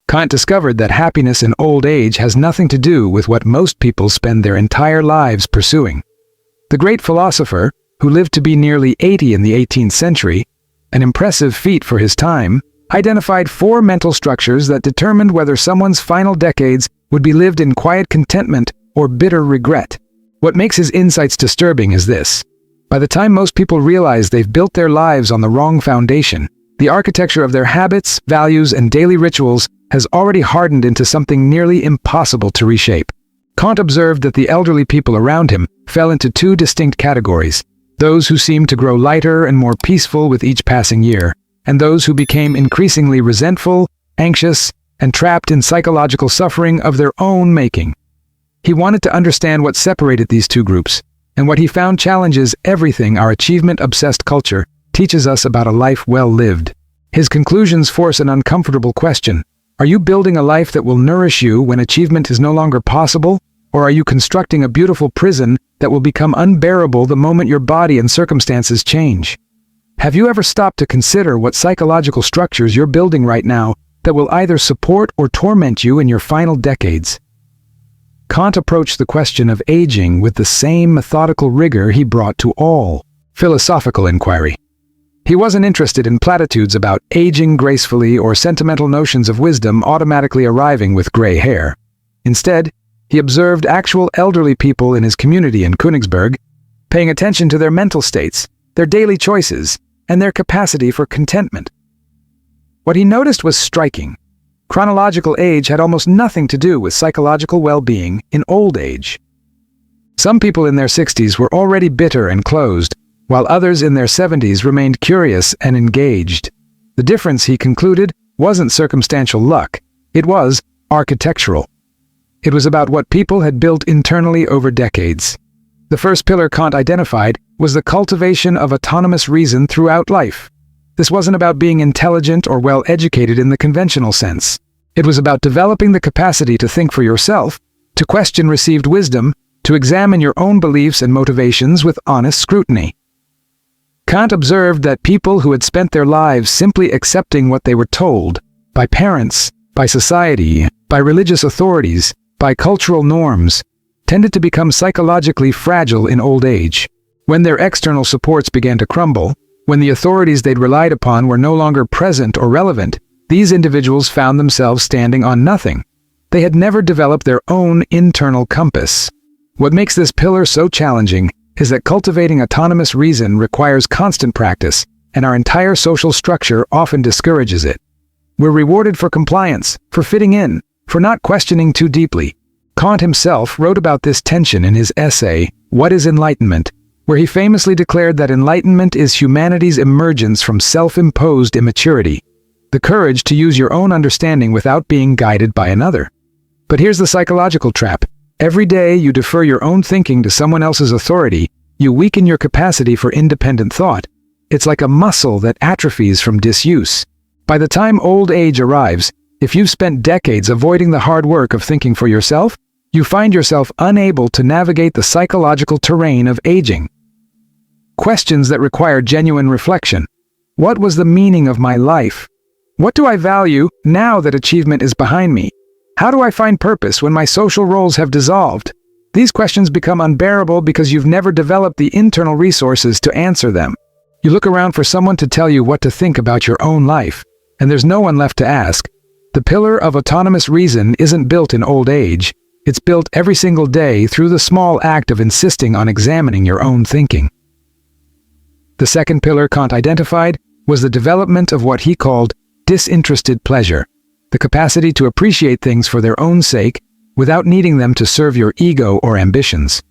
Kant discovered that happiness in old age has nothing to do with what most people spend their entire lives pursuing. The great philosopher, who lived to be nearly 80 in the 18th century, an impressive feat for his time, identified 4 mental structures that determined whether someone's final decades would be lived in quiet contentment or bitter regret. What makes his insights disturbing is this. By the time most people realize they've built their lives on the wrong foundation, the architecture of their habits, values, and daily rituals has already hardened into something nearly impossible to reshape. Kant observed that the elderly people around him fell into 2 distinct categories: those who seemed to grow lighter and more peaceful with each passing year, and those who became increasingly resentful, anxious, and trapped in psychological suffering of their own making. He wanted to understand what separated these 2 groups, and what he found challenges everything our achievement-obsessed culture teaches us about a life well lived. His conclusions force an uncomfortable question. Are you building a life that will nourish you when achievement is no longer possible, or are you constructing a beautiful prison that will become unbearable the moment your body and circumstances change? Have you ever stopped to consider what psychological structures you're building right now that will either support or torment you in your final decades? Kant approached the question of aging with the same methodical rigor he brought to all philosophical inquiry. He wasn't interested in platitudes about aging gracefully or sentimental notions of wisdom automatically arriving with gray hair. Instead, he observed actual elderly people in his community in Königsberg, paying attention to their mental states, their daily choices, and their capacity for contentment. What he noticed was striking. Chronological age had almost nothing to do with psychological well-being in old age. Some people in their 60s were already bitter and closed, while others in their 70s remained curious and engaged. The difference, he concluded, wasn't circumstantial luck. It was architectural. It was about what people had built internally over decades. The first pillar Kant identified was the cultivation of autonomous reason throughout life. This wasn't about being intelligent or well-educated in the conventional sense. It was about developing the capacity to think for yourself, to question received wisdom, to examine your own beliefs and motivations with honest scrutiny. Kant observed that people who had spent their lives simply accepting what they were told, by parents, by society, by religious authorities, by cultural norms, tended to become psychologically fragile in old age. When their external supports began to crumble, when the authorities they'd relied upon were no longer present or relevant, these individuals found themselves standing on nothing. They had never developed their own internal compass. What makes this pillar so challenging is that cultivating autonomous reason requires constant practice, and our entire social structure often discourages it. We're rewarded for compliance, for fitting in, for not questioning too deeply. Kant himself wrote about this tension in his essay, What is Enlightenment?, where he famously declared that enlightenment is humanity's emergence from self-imposed immaturity, the courage to use your own understanding without being guided by another. But here's the psychological trap. Every day you defer your own thinking to someone else's authority, you weaken your capacity for independent thought. It's like a muscle that atrophies from disuse. By the time old age arrives, if you've spent decades avoiding the hard work of thinking for yourself, you find yourself unable to navigate the psychological terrain of aging. Questions that require genuine reflection. What was the meaning of my life? What do I value now that achievement is behind me? How do I find purpose when my social roles have dissolved? These questions become unbearable because you've never developed the internal resources to answer them. You look around for someone to tell you what to think about your own life, and there's no one left to ask. The pillar of autonomous reason isn't built in old age. It's built every single day through the small act of insisting on examining your own thinking. The second pillar Kant identified was the development of what he called disinterested pleasure, the capacity to appreciate things for their own sake without needing them to serve your ego or ambitions.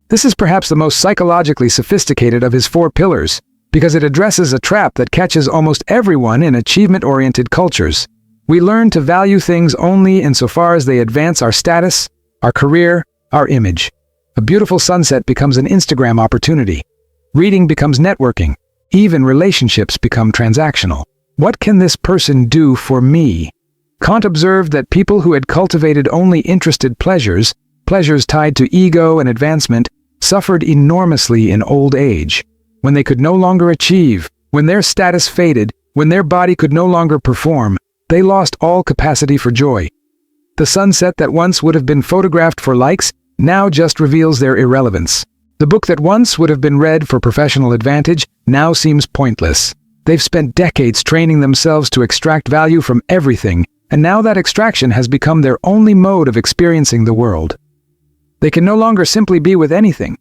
This is perhaps the most psychologically sophisticated of his 4 pillars, because it addresses a trap that catches almost everyone in achievement-oriented cultures. We learn to value things only insofar as they advance our status, our career, our image. A beautiful sunset becomes an Instagram opportunity. Reading becomes networking. Even relationships become transactional. What can this person do for me? Kant observed that people who had cultivated only interested pleasures, pleasures tied to ego and advancement, suffered enormously in old age. When they could no longer achieve, when their status faded, when their body could no longer perform, they lost all capacity for joy. The sunset that once would have been photographed for likes now just reveals their irrelevance. The book that once would have been read for professional advantage now seems pointless. They've spent decades training themselves to extract value from everything, and now that extraction has become their only mode of experiencing the world. They can no longer simply be with anything.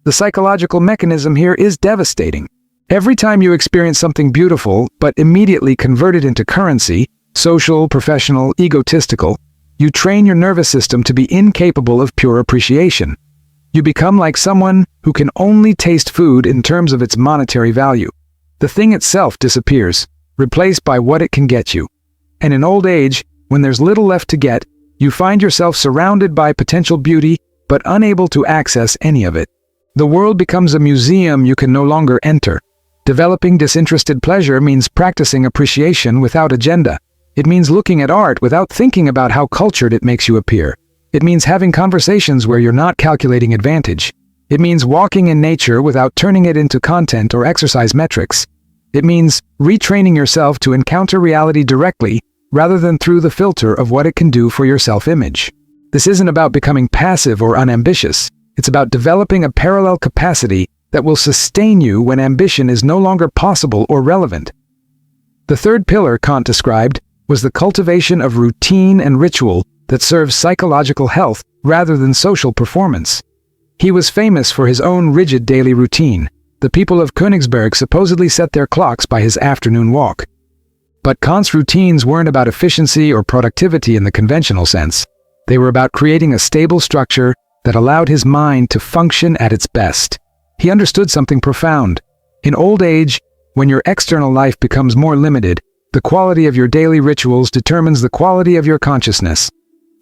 The psychological mechanism here is devastating. Every time you experience something beautiful, but immediately convert it into currency, social, professional, egotistical, you train your nervous system to be incapable of pure appreciation. You become like someone who can only taste food in terms of its monetary value. The thing itself disappears, replaced by what it can get you. And in old age, when there's little left to get, you find yourself surrounded by potential beauty, but unable to access any of it. The world becomes a museum you can no longer enter. Developing disinterested pleasure means practicing appreciation without agenda. It means looking at art without thinking about how cultured it makes you appear. It means having conversations where you're not calculating advantage. It means walking in nature without turning it into content or exercise metrics. It means retraining yourself to encounter reality directly rather than through the filter of what it can do for your self-image. This isn't about becoming passive or unambitious. It's about developing a parallel capacity that will sustain you when ambition is no longer possible or relevant. The third pillar Kant described was the cultivation of routine and ritual that serves psychological health rather than social performance. He was famous for his own rigid daily routine. The people of Königsberg supposedly set their clocks by his afternoon walk. But Kant's routines weren't about efficiency or productivity in the conventional sense. They were about creating a stable structure that allowed his mind to function at its best. He understood something profound. In old age, when your external life becomes more limited, the quality of your daily rituals determines the quality of your consciousness.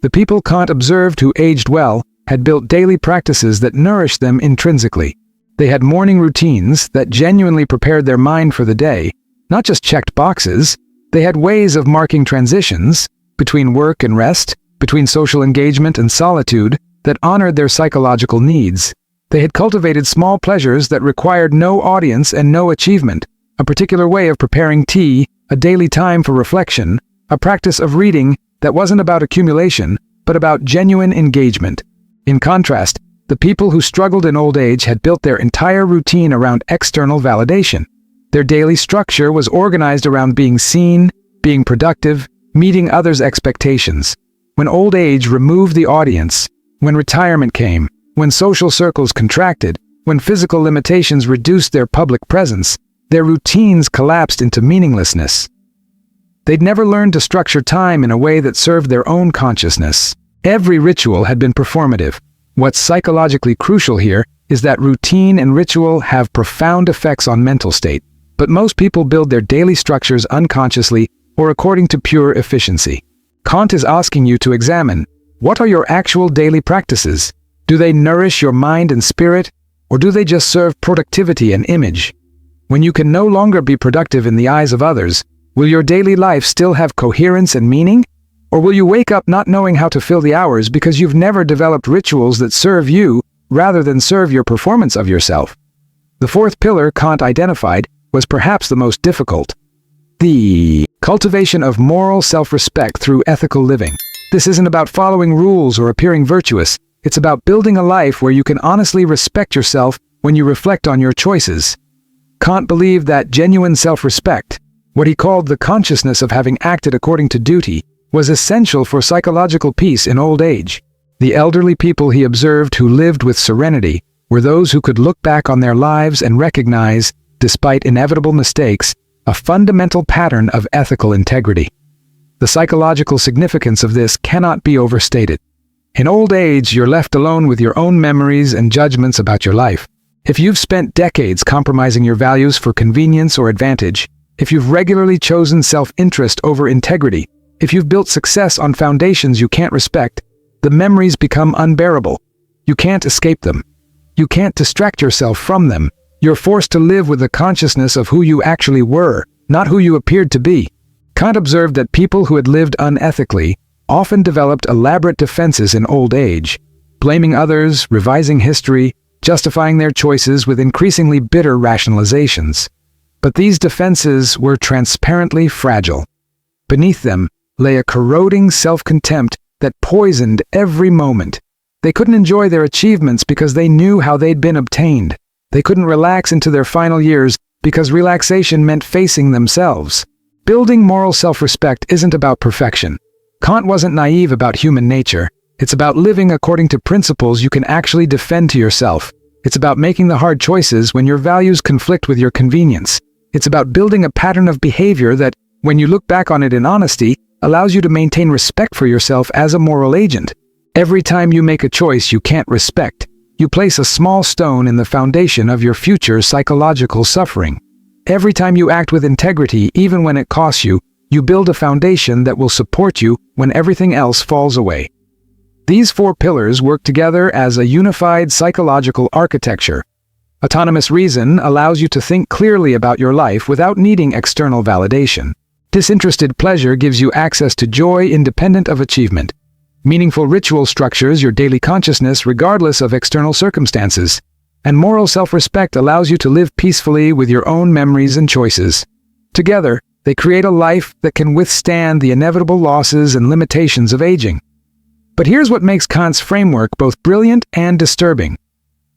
The people Kant observed who aged well had built daily practices that nourished them intrinsically. They had morning routines that genuinely prepared their mind for the day, not just checked boxes. They had ways of marking transitions between work and rest, between social engagement and solitude, that honored their psychological needs. They had cultivated small pleasures that required no audience and no achievement, a particular way of preparing tea, a daily time for reflection, a practice of reading that wasn't about accumulation, but about genuine engagement. In contrast, the people who struggled in old age had built their entire routine around external validation. Their daily structure was organized around being seen, being productive, meeting others' expectations. When old age removed the audience, when retirement came, when social circles contracted, when physical limitations reduced their public presence, their routines collapsed into meaninglessness. They'd never learned to structure time in a way that served their own consciousness. Every ritual had been performative. What's psychologically crucial here is that routine and ritual have profound effects on mental state, but most people build their daily structures unconsciously or according to pure efficiency. Kant is asking you to examine, what are your actual daily practices? Do they nourish your mind and spirit, or do they just serve productivity and image? When you can no longer be productive in the eyes of others, will your daily life still have coherence and meaning? Or will you wake up not knowing how to fill the hours because you've never developed rituals that serve you rather than serve your performance of yourself? The fourth pillar Kant identified was perhaps the most difficult: the cultivation of moral self-respect through ethical living. This isn't about following rules or appearing virtuous. It's about building a life where you can honestly respect yourself when you reflect on your choices. Kant believed that genuine self-respect, what he called the consciousness of having acted according to duty, was essential for psychological peace in old age. The elderly people he observed who lived with serenity were those who could look back on their lives and recognize, despite inevitable mistakes, a fundamental pattern of ethical integrity. The psychological significance of this cannot be overstated. In old age, you're left alone with your own memories and judgments about your life. If you've spent decades compromising your values for convenience or advantage, if you've regularly chosen self-interest over integrity, if you've built success on foundations you can't respect, the memories become unbearable. You can't escape them. You can't distract yourself from them. You're forced to live with the consciousness of who you actually were, not who you appeared to be. Kant observed that people who had lived unethically often developed elaborate defenses in old age, blaming others, revising history, justifying their choices with increasingly bitter rationalizations. But these defenses were transparently fragile. Beneath them lay a corroding self-contempt that poisoned every moment. They couldn't enjoy their achievements because they knew how they'd been obtained. They couldn't relax into their final years because relaxation meant facing themselves. Building moral self-respect isn't about perfection. Kant wasn't naive about human nature. It's about living according to principles you can actually defend to yourself. It's about making the hard choices when your values conflict with your convenience. It's about building a pattern of behavior that, when you look back on it in honesty, allows you to maintain respect for yourself as a moral agent. Every time you make a choice you can't respect, you place a small stone in the foundation of your future psychological suffering. Every time you act with integrity, even when it costs you, you build a foundation that will support you when everything else falls away. These four pillars work together as a unified psychological architecture. Autonomous reason allows you to think clearly about your life without needing external validation. Disinterested pleasure gives you access to joy independent of achievement. Meaningful ritual structures your daily consciousness regardless of external circumstances. And moral self-respect allows you to live peacefully with your own memories and choices. Together, they create a life that can withstand the inevitable losses and limitations of aging. But here's what makes Kant's framework both brilliant and disturbing.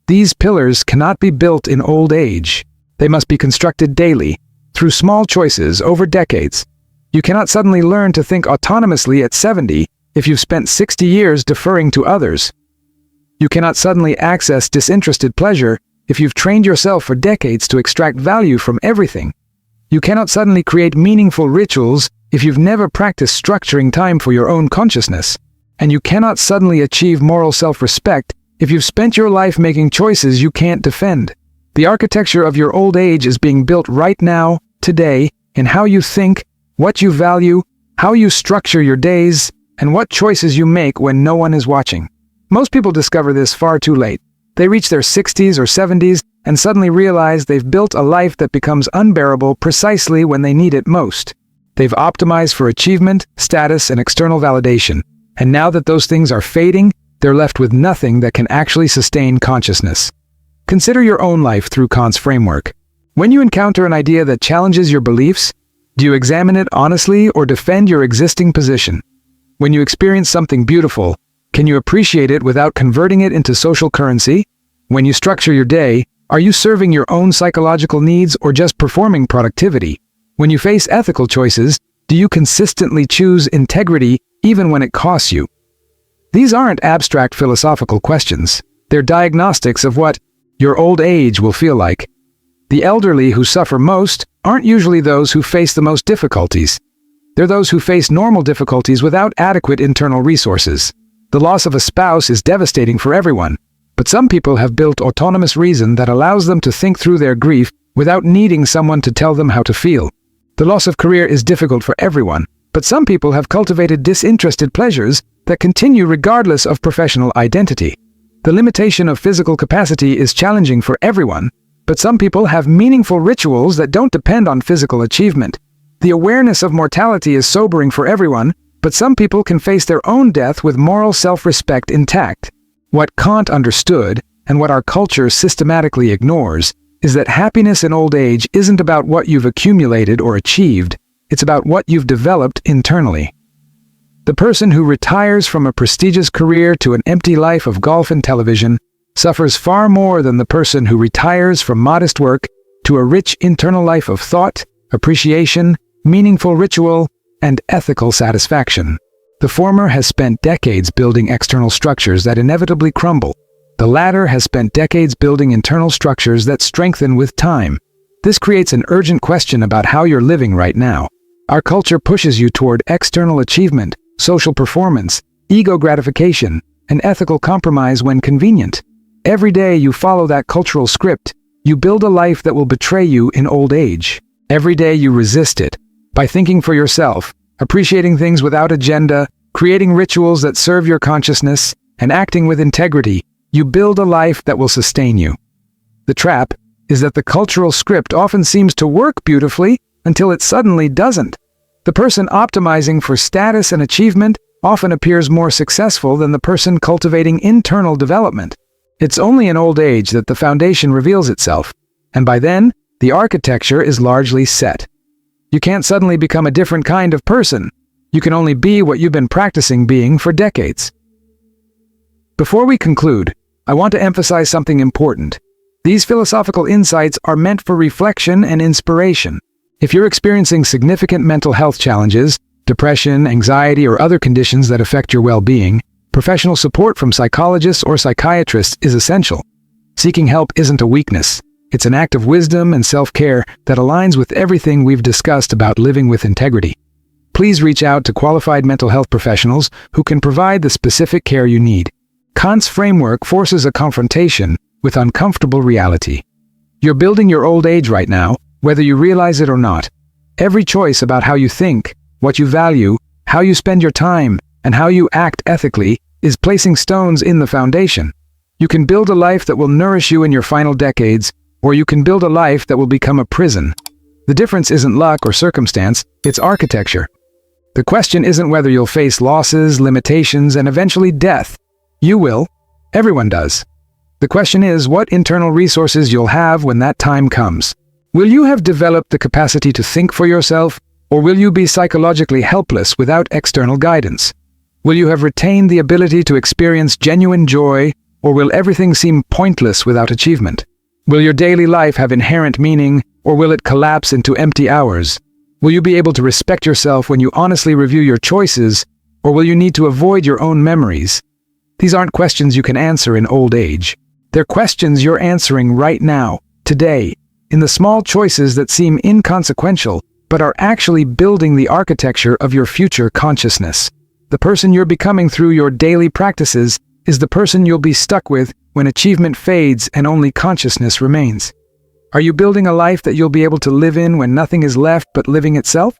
These pillars cannot be built in old age. They must be constructed daily, through small choices over decades. You cannot suddenly learn to think autonomously at 70 if you've spent 60 years deferring to others. You cannot suddenly access disinterested pleasure if you've trained yourself for decades to extract value from everything. You cannot suddenly create meaningful rituals if you've never practiced structuring time for your own consciousness. And you cannot suddenly achieve moral self-respect if you've spent your life making choices you can't defend. The architecture of your old age is being built right now, today, in how you think, what you value, how you structure your days, and what choices you make when no one is watching. Most people discover this far too late. They reach their 60s or 70s and suddenly realize they've built a life that becomes unbearable precisely when they need it most. They've optimized for achievement, status, and external validation. And now that those things are fading, they're left with nothing that can actually sustain consciousness. Consider your own life through Kant's framework. When you encounter an idea that challenges your beliefs, do you examine it honestly or defend your existing position? When you experience something beautiful, can you appreciate it without converting it into social currency? When you structure your day, are you serving your own psychological needs or just performing productivity? When you face ethical choices, do you consistently choose integrity even when it costs you? These aren't abstract philosophical questions. They're diagnostics of what your old age will feel like. The elderly who suffer most aren't usually those who face the most difficulties. They're those who face normal difficulties without adequate internal resources. The loss of a spouse is devastating for everyone, but some people have built autonomous reason that allows them to think through their grief without needing someone to tell them how to feel. The loss of career is difficult for everyone, but some people have cultivated disinterested pleasures that continue regardless of professional identity. The limitation of physical capacity is challenging for everyone, but some people have meaningful rituals that don't depend on physical achievement. The awareness of mortality is sobering for everyone, but some people can face their own death with moral self-respect intact. What Kant understood, and what our culture systematically ignores, is that happiness in old age isn't about what you've accumulated or achieved, it's about what you've developed internally. The person who retires from a prestigious career to an empty life of golf and television suffers far more than the person who retires from modest work to a rich internal life of thought, appreciation, meaningful ritual, and ethical satisfaction. The former has spent decades building external structures that inevitably crumble. The latter has spent decades building internal structures that strengthen with time. This creates an urgent question about how you're living right now. Our culture pushes you toward external achievement, social performance, ego gratification, and ethical compromise when convenient. Every day you follow that cultural script, you build a life that will betray you in old age. Every day you resist it. By thinking for yourself, appreciating things without agenda, creating rituals that serve your consciousness, and acting with integrity, you build a life that will sustain you. The trap is that the cultural script often seems to work beautifully until it suddenly doesn't. The person optimizing for status and achievement often appears more successful than the person cultivating internal development. It's only in old age that the foundation reveals itself, and by then, the architecture is largely set. You can't suddenly become a different kind of person. You can only be what you've been practicing being for decades. Before we conclude, I want to emphasize something important. These philosophical insights are meant for reflection and inspiration. If you're experiencing significant mental health challenges, depression, anxiety, or other conditions that affect your well-being, professional support from psychologists or psychiatrists is essential. Seeking help isn't a weakness. It's an act of wisdom and self-care that aligns with everything we've discussed about living with integrity. Please reach out to qualified mental health professionals who can provide the specific care you need. Kant's framework forces a confrontation with uncomfortable reality. You're building your old age right now, whether you realize it or not. Every choice about how you think, what you value, how you spend your time, and how you act ethically is placing stones in the foundation. You can build a life that will nourish you in your final decades, or you can build a life that will become a prison. The difference isn't luck or circumstance, it's architecture. The question isn't whether you'll face losses, limitations, and eventually death. You will. Everyone does. The question is what internal resources you'll have when that time comes. Will you have developed the capacity to think for yourself, or will you be psychologically helpless without external guidance? Will you have retained the ability to experience genuine joy, or will everything seem pointless without achievement? Will your daily life have inherent meaning, or will it collapse into empty hours? Will you be able to respect yourself when you honestly review your choices, or will you need to avoid your own memories? These aren't questions you can answer in old age. They're questions you're answering right now, today, in the small choices that seem inconsequential, but are actually building the architecture of your future consciousness. The person you're becoming through your daily practices is the person you'll be stuck with when achievement fades and only consciousness remains. Are you building a life that you'll be able to live in when nothing is left but living itself?